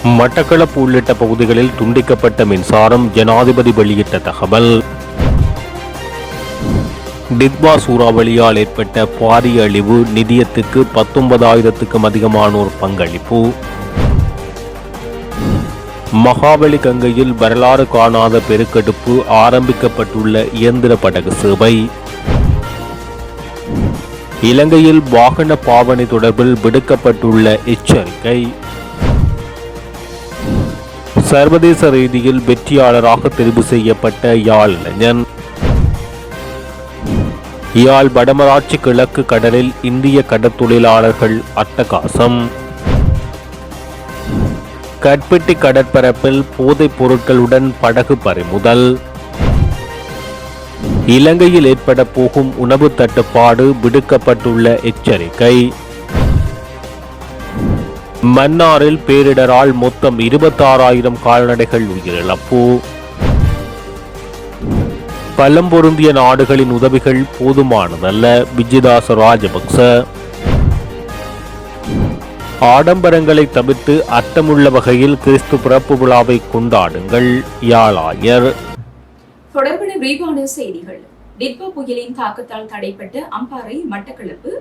மட்டக்களப்பு உள்ளிட்ட பகுதிகளில் துண்டிக்கப்பட்ட மின்சாரம், ஜனாதிபதி வெளியிட்ட தகவல். டித்வா சூறாவளியால் ஏற்பட்ட பாரிய அழிவு, நிதியத்துக்கு 19,000க்கும் அதிகமானோர் பங்களிப்பு. மகாபலி கங்கையில் வரலாறு காணாத பெருக்கெடுப்பு, ஆரம்பிக்கப்பட்டுள்ள இயந்திர படகு சேவை. இலங்கையில் வாகன பாவனை தொடர்பில் விடுக்கப்பட்டுள்ள எச்சரிக்கை. சர்வதேச ரீதியில் வெற்றியாளராக தெரிவு செய்யப்பட்ட யாழ் இளைஞன். யாழ் வடமராட்சி கிழக்கு கடலில் இந்திய கடற்தொழிலாளர்கள் அட்டகாசம். கட்பெட்டி கடற்பரப்பில் போதைப் பொருட்களுடன் படகு பறிமுதல். இலங்கையில் ஏற்பட போகும் உணவு தட்டுப்பாடு, விடுக்கப்பட்டுள்ள எச்சரிக்கை. மன்னாரில் பேரிடரால் மொத்தம் 26,000 கால்நடைகள் உயிரிழப்பு. பலம் பொருந்திய நாடுகளின் உதவிகள் போதுமானதல்ல, விஜயதாச ராஜபக்ச. ஆடம்பரங்களை தவிர்த்து அர்த்தமுள்ள வகையில் கிறிஸ்து பிறப்பு விழாவை கொண்டாடுங்கள், யாழாயர். தொடர்பான விரிவான செய்திகள். டிட்வா புயலின் தாக்கத்தால் தடைப்பட்ட அம்பாறை, மட்டக்களப்பு,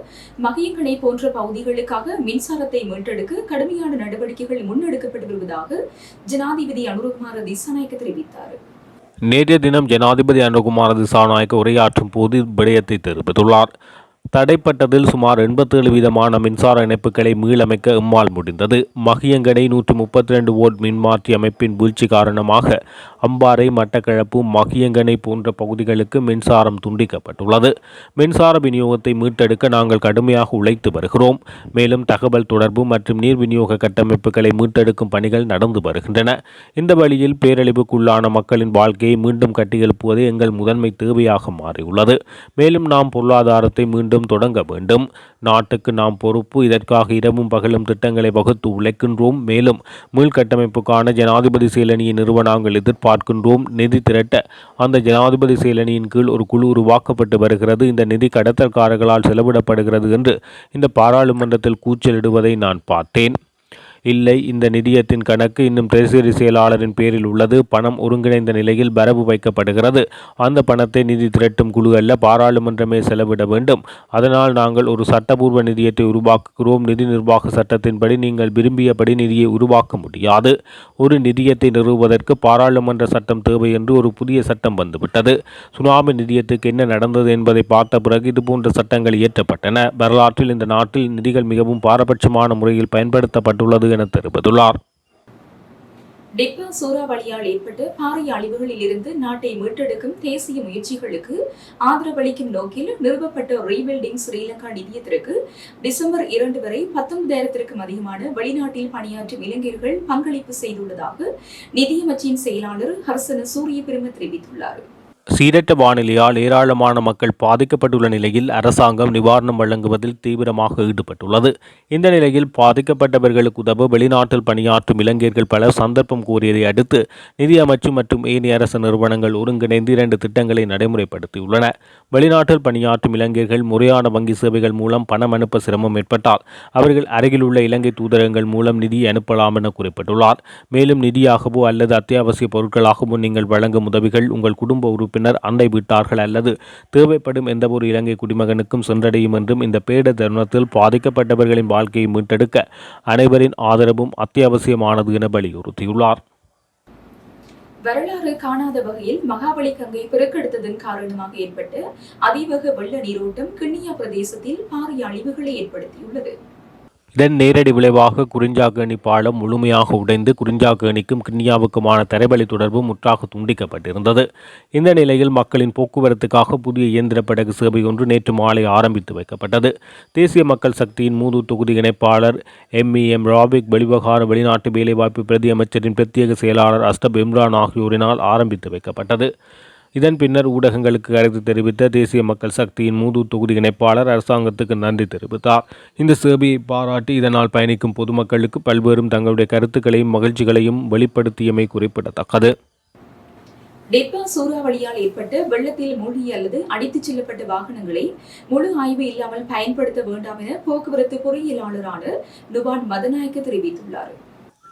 மகியங்கனை போன்ற பகுதிகளுக்காக மின்சாரத்தை மீட்டெடுக்க கடுமையான நடவடிக்கைகள் முன்னெடுக்கப்பட்டு வருவதாக ஜனாதிபதி அனுரகுமார திசாநாயக்க தெரிவித்தார். நேற்றைய தினம் ஜனாதிபதி அனுரகுமார திசாநாயக்க உரையாற்றும் போது விடயத்தை தெரிவித்துள்ளார். தடைப்பட்டதில் சுமார் 87% மின்சார இணைப்புகளை மீளமைக்க எம்மால் முடிந்தது. மகியங்கனை 132 வோல்ட் மின்மாற்றி அமைப்பின் வீழ்ச்சி காரணமாக அம்பாறை, மட்டக்களப்பு, மகியங்கனை போன்ற பகுதிகளுக்கு மின்சாரம் துண்டிக்கப்பட்டுள்ளது. மின்சார விநியோகத்தை மீட்டெடுக்க நாங்கள் கடுமையாக உழைத்து வருகிறோம். மேலும் தகவல் தொடர்பு மற்றும் நீர் விநியோக கட்டமைப்புகளை மீட்டெடுக்கும் பணிகள் நடந்து வருகின்றன. இந்த வழியில் பேரழிவுக்குள்ளான மக்களின் வாழ்க்கையை மீண்டும் கட்டியெழுப்புவது எங்கள் முதன்மை தேவையாக மாறியுள்ளது. மேலும் நாம் பொருளாதாரத்தை மீண்டும் தொடங்க வேண்டும். நாட்டுக்கு நாம் பொறுப்பு. இதற்காக இரவும் பகலும் திட்டங்களை வகுத்து உழைக்கின்றோம். மேலும் மீள்கட்டமைப்புக்கான ஜனாதிபதி செயலணியை நிறுவ நாங்கள் எதிர்பார்க்கின்றோம். நிதி திரட்ட அந்த ஜனாதிபதி செயலணியின் கீழ் ஒரு குழு உருவாக்கப்பட்டு வருகிறது. இந்த நிதி கடத்தல்காரர்களால் செலவிடப்படுகிறது என்று இந்த பாராளுமன்றத்தில் கூச்சலிடுவதை நான் பார்த்தேன். இல்லை, இந்த நிதியத்தின் கணக்கு இன்னும் திரைசேரி செயலாளரின் பேரில் உள்ளது. பணம் ஒருங்கிணைந்த நிலையில் வரவு வைக்கப்படுகிறது. அந்த பணத்தை நிதி திரட்டும் குழு அல்ல, பாராளுமன்றமே செலவிட வேண்டும். அதனால் நாங்கள் ஒரு சட்டபூர்வ நிதியத்தை உருவாக்குகிறோம். நிதி நிர்வாக சட்டத்தின்படி நீங்கள் விரும்பியபடி நிதியை உருவாக்க முடியாது. ஒரு நிதியத்தை நிறுவுவதற்கு பாராளுமன்ற சட்டம் தேவை என்று ஒரு புதிய சட்டம் வந்துவிட்டது. சுனாமி நிதியத்துக்கு என்ன நடந்தது என்பதை பார்த்த பிறகு இதுபோன்ற சட்டங்கள் இயற்றப்பட்டன. வரலாற்றில் இந்த நாட்டில் நிதிகள் மிகவும் பாரபட்சமான முறையில் பயன்படுத்தப்பட்டுள்ளது என தெரிவித்துள்ளார். டிட்வா சூறாவளியால் ஏற்பட்ட பாரிய அழிவுகளில் இருந்து நாட்டை மீட்டெடுக்கும் தேசிய முயற்சிகளுக்கு ஆதரவளிக்கும் நோக்கில் நிறுவப்பட்ட ரீபில்டிங் ஸ்ரீலங்கா நிதியத்திற்கு டிசம்பர் 2 வரை 19,000க்கும் அதிகமான வெளிநாட்டில் பணியாற்றும் இளைஞர்கள் பங்களிப்பு செய்துள்ளதாக நிதியமைச்சின் செயலாளர் ஹர்சன சூரியபிரம தெரிவித்துள்ளார். சீரற்ற வானிலையால் ஏராளமான மக்கள் பாதிக்கப்பட்டுள்ள நிலையில் அரசாங்கம் நிவாரணம் வழங்குவதில் தீவிரமாக ஈடுபட்டுள்ளது. இந்த நிலையில் பாதிக்கப்பட்டவர்களுக்கு உதவ வெளிநாட்டில் பணியாற்றும் இளைஞர்கள் பலர் சந்தர்ப்பம் கோரியதை அடுத்து நிதி அமைச்சு மற்றும் ஏனைய அரசு நிறுவனங்கள் ஒருங்கிணைந்து 2 திட்டங்களை நடைமுறைப்படுத்தியுள்ளன. வெளிநாட்டில் பணியாற்றும் இளைஞர்கள் முறையான வங்கி சேவைகள் மூலம் பணம் அனுப்ப சிரமம் ஏற்பட்டால் அவர்கள் அருகில் உள்ள இலங்கை தூதரகங்கள் மூலம் நிதி அனுப்பலாம் என குறிப்பிட்டுள்ளார். மேலும் நிதியாகவோ அல்லது அத்தியாவசிய பொருட்களாகவோ நீங்கள் வழங்கும் உதவிகள் உங்கள் குடும்ப உறுப்பினர் அண்டை வீட்டார்கள் அல்லது தேவைப்படும் எந்தவொரு இலங்கை குடிமகனுக்கும் சென்றடையும் என்றும் இந்த பேட தருணத்தில் பாதிக்கப்பட்டவர்களின் வாழ்க்கையை மீட்டெடுக்க அனைவரின் ஆதரவும் அத்தியாவசியமானது என வலியுறுத்தியுள்ளார். வரலாறு காணாத வகையில் மகாபலி கங்கை பெருக்கெடுத்ததன் காரணமாக ஏற்பட்ட அதிவேக வெள்ள நீரோட்டம் கிண்ணியா பிரதேசத்தில் பாரிய அழிவுகளை ஏற்படுத்தியுள்ளது. இதன் நேரடி விளைவாக குறிஞ்சாக்கேணி பாலம் முழுமையாக உடைந்து குறிஞ்சாக்கேணிக்கும் கிண்ணியாவுக்குமான தரைவழி தொடர்பு முற்றாக துண்டிக்கப்பட்டிருந்தது. இந்த நிலையில் மக்களின் போக்குவரத்துக்காக புதிய இயந்திர படகு சேவை ஒன்று நேற்று மாலை ஆரம்பித்து வைக்கப்பட்டது. தேசிய மக்கள் சக்தியின் மூதூர் தொகுதி இணைப்பாளர் எம் ராபிக், வெளிவகார வெளிநாட்டு வேலைவாய்ப்பு பிரதி அமைச்சரின் பிரத்யேக செயலாளர் அஸ்டப் இம்ரான் ஆகியோரினால் ஆரம்பித்து வைக்கப்பட்டது. இதன் பின்னர் ஊடகங்களுக்கு கருத்து தெரிவித்த தேசிய மக்கள் சக்தியின் மூதூர் தொகுதி இணைப்பாளர் அரசாங்கத்துக்கு நன்றி தெரிவித்தார். இந்த சேவையை பாராட்டி இதனால் பயணிக்கும் பொதுமக்களுக்கு பல்வேறும் தங்களுடைய கருத்துக்களையும் மகிழ்ச்சிகளையும் வெளிப்படுத்தியமை குறிப்பிடத்தக்கது. டிட்வா சூறாவளியால் ஏற்பட்ட வெள்ளத்தில் மூழ்கிய அல்லது அடித்துச் செல்லப்பட்ட வாகனங்களை முழு ஆய்வு இல்லாமல் பயன்படுத்த வேண்டாம் என போக்குவரத்து பொறியியலாளரான நுபான் மதநாயக்க தெரிவித்துள்ளார்.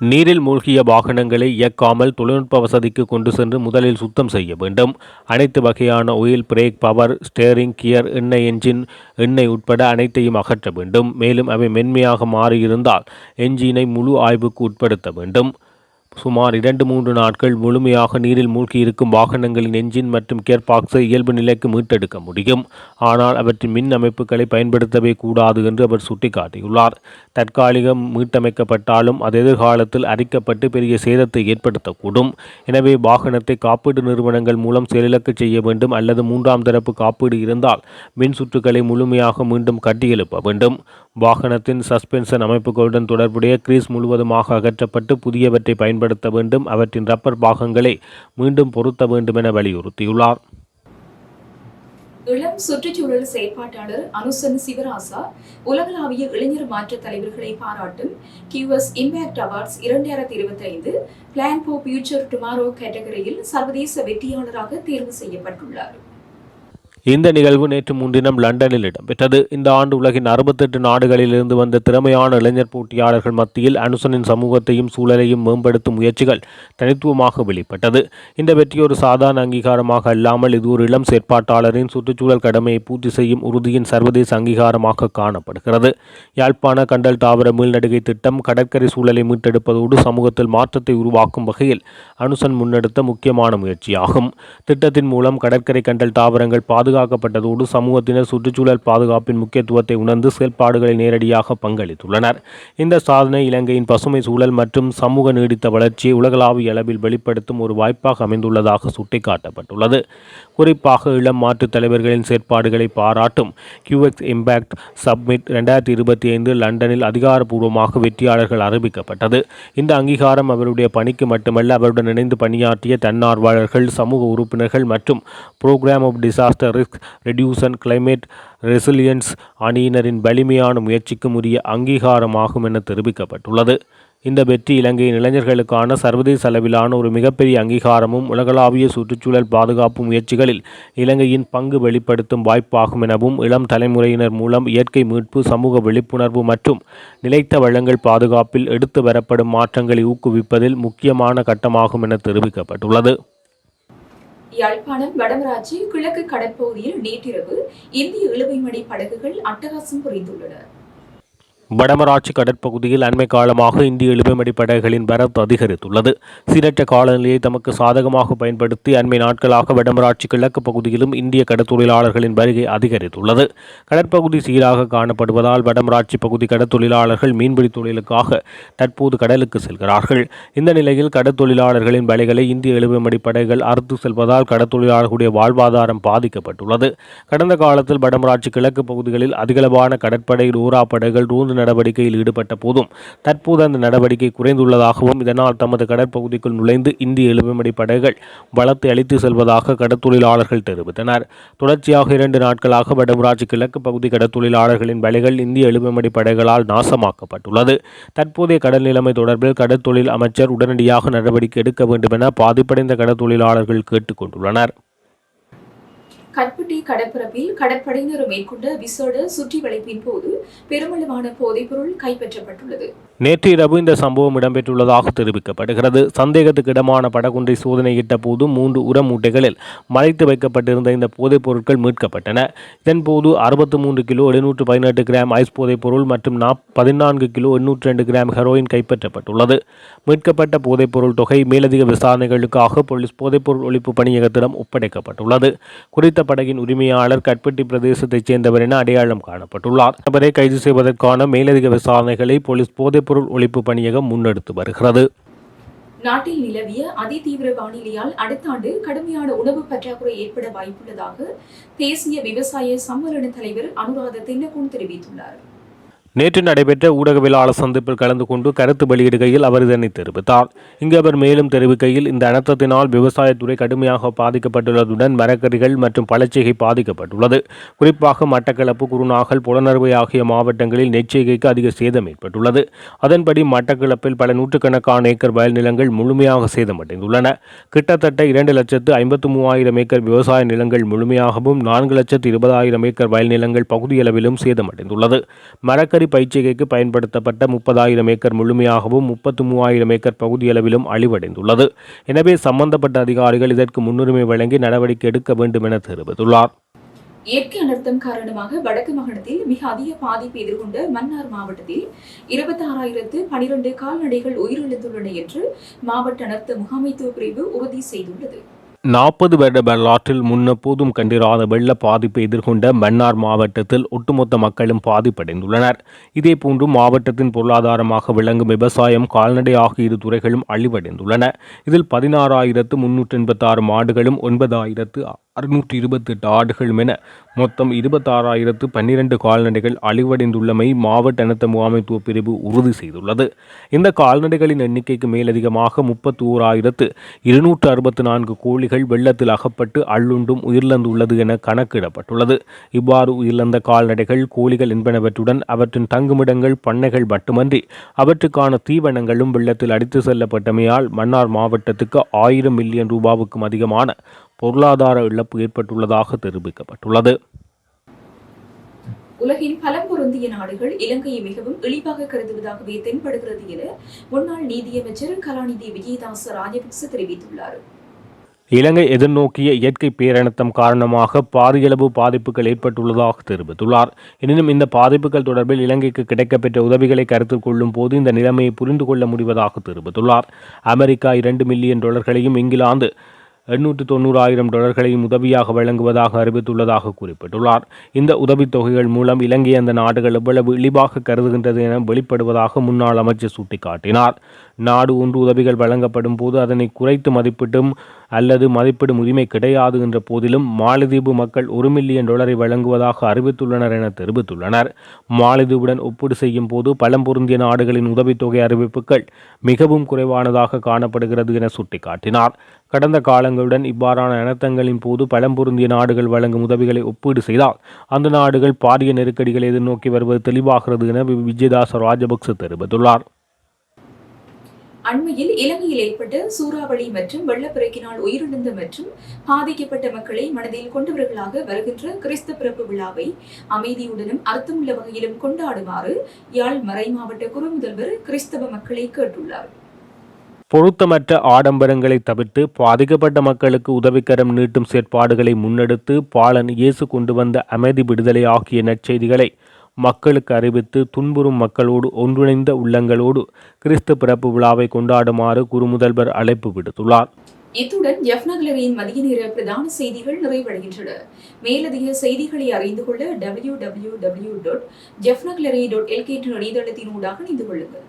நீரில் மூழ்கிய வாகனங்களை இயக்காமல் தொழில்நுட்ப வசதிக்கு கொண்டு சென்று முதலில் சுத்தம் செய்ய வேண்டும். அனைத்து வகையான oil, break, power, steering, gear, எண்ணெய், என்ஜின் எண்ணெய் உட்பட அனைத்தையும் அகற்ற வேண்டும். மேலும் அவை மென்மையாக மாறியிருந்தால் என்ஜினை முழு ஆய்வுக்கு உட்படுத்த வேண்டும். சுமார் 2-3 நாட்கள் முழுமையாக நீரில் மூழ்கியிருக்கும் வாகனங்களின் என்ஜின் மற்றும் கியர் பாக்ஸை இயல்பு நிலைக்கு மீட்டெடுக்க முடியும். ஆனால் அவற்றின் மின் அமைப்புகளை பயன்படுத்தவே கூடாது என்று அவர் சுட்டிக்காட்டியுள்ளார். தற்காலிக மீட்டமைக்கப்பட்டாலும் அது எதிர்காலத்தில் அரிக்கப்பட்டு பெரிய சேதத்தை ஏற்படுத்தக்கூடும். எனவே வாகனத்தை காப்பீடு நிறுவனங்கள் மூலம் செயலிழக்க செய்ய வேண்டும் அல்லது 3ஆம் தரப்பு காப்பீடு இருந்தால் மின் சுற்றுகளை முழுமையாக மீண்டும் கட்டியெழுப்ப வேண்டும். வாகனத்தின் சஸ்பென்ஷன் அமைப்புகளுடன் தொடர்புடைய கிரீஸ் முழுவதுமாக அகற்றப்பட்டு புதியவற்றை பயன்படுத்த வேண்டும். அவற்றின் ரப்பர் பாகங்களை மீண்டும் பொருத்த வேண்டும் என வலியுறுத்தியுள்ளார். இளம் சுற்றுச்சூழல் செயற்பாட்டாளர் அனுசன் சிவராசா உலகளாவிய இளைஞர் மாற்ற தலைவர்களை பாராட்டும் QS impact awards 2025 plan for future tomorrow கேட்டகரியில் சர்வதேச வெற்றியாளராக தேர்வு செய்யப்பட்டுள்ளார். இந்த நிகழ்வு நேற்று முன்தினம் லண்டனில் இடம்பெற்றது. இந்த ஆண்டு உலகின் 68 நாடுகளிலிருந்து வந்த திறமையான இளைஞர் போட்டியாளர்கள் மத்தியில் அனுசனின் சமூகத்தையும் சூழலையும் மேம்படுத்தும் முயற்சிகள் தனித்துவமாக வெளிப்பட்டது. இந்த வெற்றி ஒரு சாதாரண அங்கீகாரமாக அல்லாமல் இது ஒரு இளம் செயற்பாட்டாளரின் சுற்றுச்சூழல் கடமையை பூர்த்தி செய்யும் உறுதியின் சர்வதேச அங்கீகாரமாக காணப்படுகிறது. யாழ்ப்பாண கண்டல் தாவர மீள்நடுகை திட்டம் கடற்கரை சூழலை மீட்டெடுப்பதோடு சமூகத்தில் மாற்றத்தை உருவாக்கும் வகையில் அனுசன் முன்னெடுத்த முக்கியமான முயற்சியாகும். திட்டத்தின் மூலம் கடற்கரை கண்டல் தாவரங்கள் பாதுகாக்கப்பட்டதோடு சமூகத்தினர் சுற்றுச்சூழல் பாதுகாப்பின் முக்கியத்துவத்தை உணர்ந்து செயல்பாடுகளில் நேரடியாக பங்களித்துள்ளனர். இந்த சாதனை இலங்கையின் பசுமை சூழல் மற்றும் சமூக நீடித்த வளர்ச்சியை உலகளாவிய அளவில் வெளிப்படுத்தும் ஒரு வாய்ப்பாக அமைந்துள்ளதாக சுட்டிக்காட்டப்பட்டுள்ளது. குறிப்பாக இளம் மாற்றுத் தலைவர்களின் செயற்பாடுகளை பாராட்டும் QX இம்பாக்ட் சப்மிட் 2025 லண்டனில் அதிகாரப்பூர்வமாக வெற்றியாளர்கள் அறிவிக்கப்பட்டது. இந்த அங்கீகாரம் அவருடைய பணிக்கு மட்டுமல்ல, அவருடன் இணைந்து பணியாற்றிய தன்னார்வலர்கள், சமூக உறுப்பினர்கள் மற்றும் program of disaster risk reduction climate resilience அணியினரின் வலிமையான முயற்சிக்கும் உரிய அங்கீகாரமாகும் என தெரிவிக்கப்பட்டுள்ளது. இந்த வெற்றி இலங்கையின் இளைஞர்களுக்கான சர்வதேச அளவிலான ஒரு மிகப்பெரிய அங்கீகாரமும் உலகளாவிய சுற்றுச்சூழல் பாதுகாப்பு முயற்சிகளில் இலங்கையின் பங்கு வெளிப்படுத்தும் வாய்ப்பாகும் எனவும் இளம் தலைமுறையினர் மூலம் இயற்கை மீட்பு, சமூக விழிப்புணர்வு மற்றும் நிலைத்த வளங்கள் பாதுகாப்பில் எடுத்து வரப்படும் மாற்றங்களை ஊக்குவிப்பதில் முக்கியமான கட்டமாகும் என தெரிவிக்கப்பட்டுள்ளது. யாழ்ப்பாணம் வடமராட்சி கிழக்கு கடற்பகுதியில் நேற்றிரவு இந்திய இழுவைமடை படகுகள் அட்டகாசம் புரிந்துள்ளன. வடமராட்சி கடற்பகுதியில் அண்மை காலமாக இந்திய இழுவைமடி படகுகளின் வரத்து அதிகரித்துள்ளது. சீரற்ற காலநிலையை தமக்கு சாதகமாக பயன்படுத்தி அண்மை நாட்களாக வடமராட்சி கிழக்கு பகுதியிலும் இந்திய கடற்தொழிலாளர்களின் வருகை அதிகரித்துள்ளது. கடற்பகுதி சீராக காணப்படுவதால் வடமராட்சி பகுதி கடற்தொழிலாளர்கள் மீன்பிடி தொழிலுக்காக தற்போது கடலுக்கு செல்கிறார்கள். இந்த நிலையில் கடற்தொழிலாளர்களின் வலைகளை இந்திய இழுவைமடி படகுகள் அறுத்து செல்வதால் கடற்தொழிலாளர்களுடைய வாழ்வாதாரம் பாதிக்கப்பட்டுள்ளது. கடந்த காலத்தில் வடமராட்சி கிழக்கு பகுதிகளில் அதிகளவான கடற்படை டோரா படகுகள் ரோந்து நடவடிக்கையில் ஈடுபட்ட போதும் தற்போது அந்த நடவடிக்கை குறைந்துள்ளதாகவும் இதனால் தமது கடற்பகுதிக்குள் நுழைந்து இந்திய இழுவைமடி படகுகள் வளத்தை அளித்து செல்வதாக கடற்தொழிலாளர்கள் தெரிவித்தனர். தொடர்ச்சியாக 2 நாட்களாக வடமராட்சி கிழக்கு பகுதி கடற்தொழிலாளர்களின் வலைகள் இந்திய இழுவைமடி படகுகளால் நாசமாக்கப்பட்டுள்ளது. தற்போதைய கடல் நிலைமை தொடர்பில் கடற்தொழில் அமைச்சர் உடனடியாக நடவடிக்கை எடுக்க வேண்டும் என பாதிப்படைந்த கடற்தொழிலாளர்கள் கேட்டுக் கொண்டுள்ளனர். கட்பட்டி கடற்பரப்பில் கடற்படையினர் மேற்கொண்ட விசேட சுற்றி வளைப்பின் போது பெருமளவான போதைப்பொருள் கைப்பற்றப்பட்டுள்ளது. நேற்று இரவு இந்த சம்பவம் இடம்பெற்றுள்ளதாக தெரிவிக்கப்படுகிறது. சந்தேகத்துக்கு இடமான படகுன்றை சோதனையிட்ட போது 3 உர மூட்டைகளில் மறைத்து வைக்கப்பட்டிருந்த இந்த போதைப் பொருட்கள் மீட்கப்பட்டன. இதன்போது 63 கிலோ 718 கிராம் ஐஸ் போதைப் பொருள் மற்றும் 14 கிலோ 802 கிராம் ஹெரோயின் கைப்பற்றப்பட்டுள்ளது. மீட்கப்பட்ட போதைப் பொருள் தொகை மேலதிக விசாரணைகளுக்காக போலீஸ் போதைப்பொருள் ஒழிப்பு பணியகத்திடம் ஒப்படைக்கப்பட்டுள்ளது. குறித்த படகின் உரிமையாளர் கட்பட்டி பிரதேசத்தைச் சேர்ந்தவர் என அடையாளம் காணப்பட்டுள்ளார். அவரை கைது செய்வதற்கான மேலதிக விசாரணைகளை போலீஸ் போதைப்பொருள் ஒழிப்பு பணியகம் முன்னெடுத்து வருகிறது. நாட்டில் நிலவிய அதிதீவிர வானிலையால் அடுத்த ஆண்டு கடுமையான உணவு பற்றாக்குறை ஏற்பட வாய்ப்புள்ளதாக தேசிய விவசாய சம்மேளன தலைவர் அனுராத தென்னகோன் தெரிவித்துள்ளார். நேற்று நடைபெற்ற ஊடகவியலாளர் சந்திப்பில் கலந்து கொண்டு கருத்து வெளியிடுகையில் அவர் இதனை தெரிவித்தார். இங்கு அவர் மேலும் தெரிவிக்கையில், இந்த அனர்த்தத்தினால் விவசாயத்துறை கடுமையாக பாதிக்கப்பட்டுள்ளதுடன் மரக்கறிகள் மற்றும் பழச்செய்கை பாதிக்கப்பட்டுள்ளது. குறிப்பாக மட்டக்களப்பு, குருநாகல், புலனறுவை ஆகிய மாவட்டங்களில் நெற்செய்கைக்கு அதிக சேதம் ஏற்பட்டுள்ளது. அதன்படி மட்டக்களப்பில் பல நூற்றுக்கணக்கான ஏக்கர் வயல் நிலங்கள் முழுமையாக சேதமடைந்துள்ளன. கிட்டத்தட்ட 2,53,000 ஏக்கர் விவசாய நிலங்கள் முழுமையாகவும் 4,20,000 ஏக்கர் வயல் நிலங்கள் பகுதியளவிலும் சேதமடைந்துள்ளது. மரக்கறி பயிற்சிகைக்கு பயன்படுத்தப்பட்ட 30,000 ஏக்கர் முழுமையாகவும் 33,000 ஏக்கர் பகுதியளவிலும் அழிவடைந்துள்ளது. எனவே சம்பந்தப்பட்ட அதிகாரிகள் இதற்கு முன்னுரிமை வழங்கி நடவடிக்கை எடுக்க வேண்டும் என தெரிவித்துள்ளார். இயற்கை அனர்த்தம் காரணமாக வடக்கு மாகாணத்தில் மிக அதிக பாதிப்பு எதிர்கொண்ட மன்னார் மாவட்டத்தில் 26,012 கால்நடைகள் உயிரிழந்துள்ளன என்று மாவட்ட அனர்த்த முகாமைத்துவ பிரிவு உறுதி செய்துள்ளது. 40 வருட வரலாற்றில் முன்னெப்போதும் கண்டிராத வெள்ள பாதிப்பை எதிர்கொண்ட மன்னார் மாவட்டத்தில் ஒட்டுமொத்த மக்களும் பாதிப்படைந்துள்ளனர். இதேபோன்று மாவட்டத்தின் பொருளாதாரமாக விளங்கும் விவசாயம், கால்நடை ஆகிய இரு துறைகளும் அழிவடைந்துள்ளன. இதில் 16,386 மாடுகளும் 9,628 ஆடுகளும் என மொத்தம் 26,012 கால்நடைகள் அழிவடைந்துள்ளமை மாவட்ட அனர்த்த முகாமைத்துவ பிரிவு உறுதி செய்துள்ளது. இந்த கால்நடைகளின் எண்ணிக்கைக்கு மேலதிகமாக 31,264 கோழிகள் வெள்ளத்தில் அகப்பட்டு அள்ளுண்டும் உயிரிழந்துள்ளது என கணக்கிடப்பட்டுள்ளது. இவ்வாறு உயிரிழந்த கால்நடைகள், கோழிகள் என்பனவற்றுடன் அவற்றின் தங்குமிடங்கள், பண்ணைகள் மட்டுமன்றி அவற்றுக்கான தீவனங்களும் வெள்ளத்தில் அடித்து செல்லப்பட்டமையால் மன்னார் மாவட்டத்துக்கு 1,000 மில்லியன் ரூபாவுக்கும் அதிகமான பொருளாதார இழப்பு ஏற்பட்டுள்ளதாக தெரிவிக்கப்பட்டுள்ளது. உலகின் பலம் பொருந்திய நாடுகள் இலங்கையை மிகவும் இழிவாக கருதுவதாகவே தென்படுகிறது என முன்னாள் நீதியமைச்சர் கலாநிதி விஜயதாச ராஜபக்ச தெரிவித்துள்ளார். இலங்கை எதிர்நோக்கிய இயற்கை பேரினர்த்தம் காரணமாக பாரியளவு பாதிப்புகள் ஏற்பட்டுள்ளதாக தெரிவித்துள்ளார். எனினும் இந்த பாதிப்புகள் தொடர்பில் இலங்கைக்கு கிடைக்கப்பெற்ற உதவிகளை கருத்தில் கொள்ளும் போது இந்த நிலைமையை புரிந்து கொள்ள முடிவதாக தெரிவித்துள்ளார். அமெரிக்கா $2 மில்லியன் இங்கிலாந்து $890,000 உதவியாக வழங்குவதாக அறிவித்துள்ளதாக குறிப்பிட்டுள்ளார். இந்த உதவித் தொகைகள் மூலம் இலங்கை அந்த நாடுகள் எவ்வளவு இழிவாக கருதுகின்றது என வெளிப்படுவதாக முன்னாள் அமைச்சர் சுட்டிக்காட்டினார். நாடு ஒன்று உதவிகள் வழங்கப்படும் போது அதனை குறைத்து மதிப்பிட்டும் அல்லது மதிப்பிடும் உரிமை கிடையாது என்ற போதிலும் மாலத்தீவு மக்கள் $1 மில்லியன் வழங்குவதாக அறிவித்துள்ளனர் என தெரிவித்துள்ளனர். மாலத்தீவுடன் ஒப்பீடு செய்யும் போது பலம் பொருந்திய நாடுகளின் உதவித்தொகை அறிவிப்புகள் மிகவும் குறைவானதாக காணப்படுகிறது என சுட்டிக்காட்டினார். கடந்த காலங்களுடன் இவ்வாறான அனர்த்தங்களின் போது பலம் பொருந்திய நாடுகள் வழங்கும் உதவிகளை ஒப்பீடு செய்தால் அந்த நாடுகள் பாரிய நெருக்கடிகளை எதிர்நோக்கி வருவது தெளிவாகிறது என விஜயதாச ராஜபக்ச தெரிவித்துள்ளார். அண்மையில் இலங்கையில் ஏற்பட்ட சூறாவளி மற்றும் வெள்ளப்பெருக்கினால் உயிரிழந்த மற்றும் பாதிக்கப்பட்ட மக்களை மனதில் கொண்டவர்களாக வருகின்ற கிறிஸ்து பிறப்பு விழாவை அமைதியுடனும் அர்த்தமுள்ள வகையிலும் கொண்டாடுமாறு யாழ் மறைமாவட்ட குறுமுதல்வர் கிறிஸ்தவ மக்களை கேட்டுள்ளார். பொருத்தமற்ற ஆடம்பரங்களை தவிர்த்து பாதிக்கப்பட்ட மக்களுக்கு உதவிக்கரம் நீட்டும் செயற்பாடுகளை முன்னெடுத்து பாலன் இயேசு கொண்டு வந்த அமைதி, விடுதலை ஆகிய நற்செய்திகளை மக்களுக்கு அறிவித்து துன்புறும் மக்களோடு ஒன்றிணைந்த உள்ளங்களோடு கிறிஸ்து பிறப்பு விழாவை கொண்டாடுமாறு குறுமுதல்வர் அழைப்பு விடுத்துள்ளார். இத்துடன் ஜெஃப்னா-கிளரியின் மதிய நேர பிரதான செய்திகள் நிறைவடைகின்றன. மேலதிக செய்திகளை அறிந்து கொள்ள www.jeffnaglary.lk இணையதளத்தினூடாக இணைந்து கொள்ளுங்கள்.